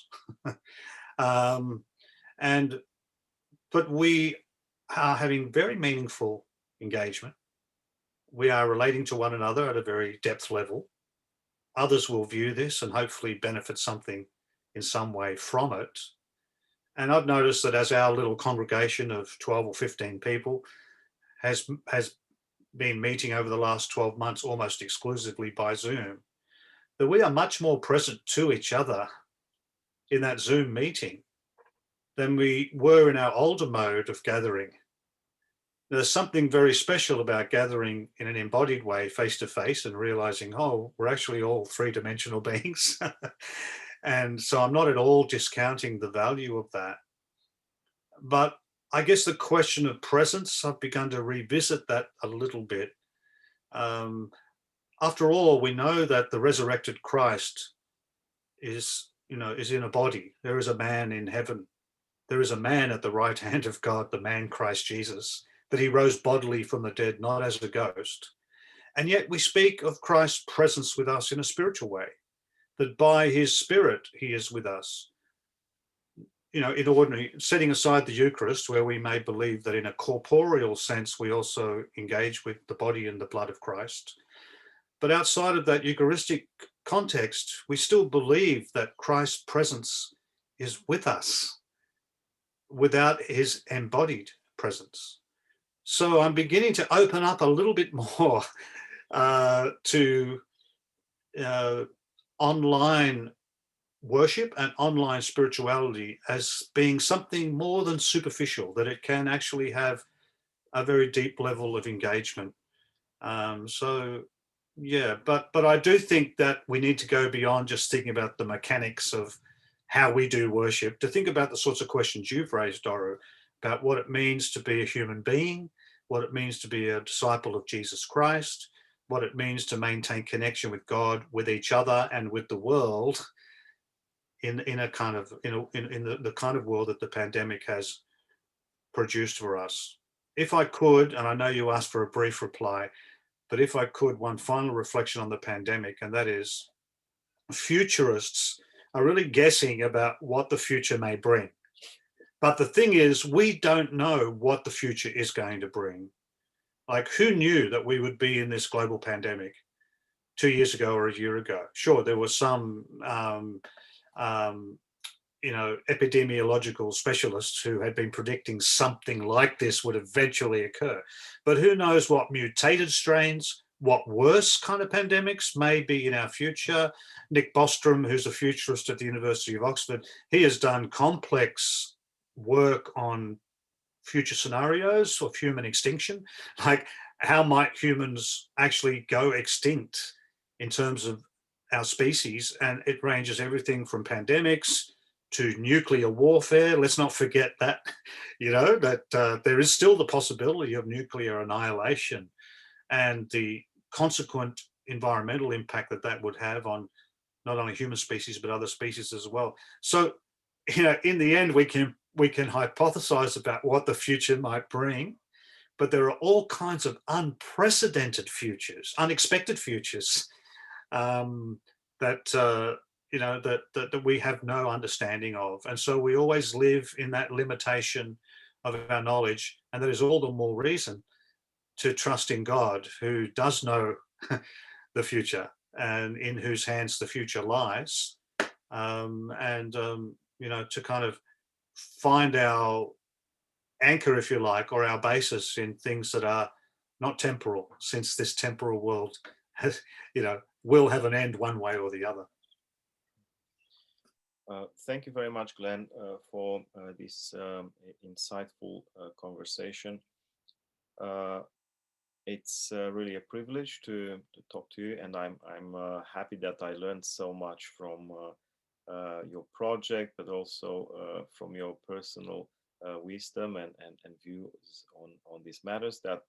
But we are having very meaningful engagement. We are relating to one another at a very depth level. Others will view this and hopefully benefit something in some way from it. And I've noticed that as our little congregation of 12 or 15 people has been meeting over the last 12 months almost exclusively by Zoom, that we are much more present to each other in that Zoom meeting than we were in our older mode of gathering. There's something very special about gathering in an embodied way, face to face, and realizing, oh, we're actually all three-dimensional beings. And so I'm not at all discounting the value of that. But I guess the question of presence, I've begun to revisit that a little bit. After all, we know that the resurrected Christ is in a body. There is a man in heaven. there is a man at the right hand of God, the man Christ Jesus, that he rose bodily from the dead, not as a ghost. And yet we speak of Christ's presence with us in a spiritual way, that by his Spirit he is with us. You know, in ordinary, setting aside the Eucharist, where we may believe that in a corporeal sense we also engage with the body and the blood of Christ. But outside of that Eucharistic context, we still believe that Christ's presence is with us without his embodied presence. So I'm beginning to open up a little bit more to online worship and online spirituality as being something more than superficial, that it can actually have a very deep level of engagement. So yeah, but I do think that we need to go beyond just thinking about the mechanics of how we do worship, to think about the sorts of questions you've raised, Doru, about what it means to be a human being, what it means to be a disciple of Jesus Christ, what it means to maintain connection with God, with each other, and with the world in a kind of in the kind of world that the pandemic has produced for us. If I could, and I know you asked for a brief reply, but if I could, one final reflection on the pandemic, and that is, futurists are really guessing about what the future may bring. But the thing is, we don't know what the future is going to bring. Like, who knew that we would be in this global pandemic 2 years ago or a year ago? Sure, there was some epidemiological specialists who had been predicting something like this would eventually occur. But who knows what mutated strains, what worse kind of pandemics may be in our future. Nick Bostrom, who's a futurist at the University of Oxford, he has done complex work on future scenarios of human extinction, like how might humans actually go extinct in terms of our species. And it ranges everything from pandemics to nuclear warfare. Let's not forget that, that there is still the possibility of nuclear annihilation and the consequent environmental impact that that would have on not only human species, but other species as well. So, in the end, we can hypothesize about what the future might bring, but there are all kinds of unprecedented futures, unexpected futures that we have no understanding of. And so we always live in that limitation of our knowledge. And that is all the more reason to trust in God, who does know the future and in whose hands the future lies. To kind of find our anchor, if you like, or our basis in things that are not temporal, since this temporal world has, will have an end one way or the other. Thank you very much, Glenn, for this insightful conversation. It's really a privilege to talk to you, and I'm happy that I learned so much from your project, but also from your personal wisdom and views on these matters that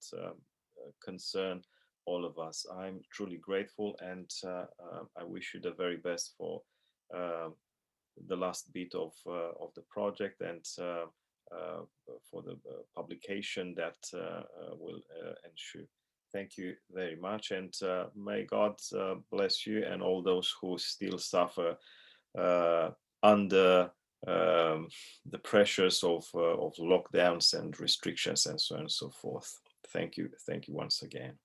concern all of us. I'm truly grateful, and I wish you the very best for the last bit of the project, and for the publication that will ensue. Thank you very much, and may God bless you and all those who still suffer under the pressures of lockdowns and restrictions and so on and so forth. Thank you once again.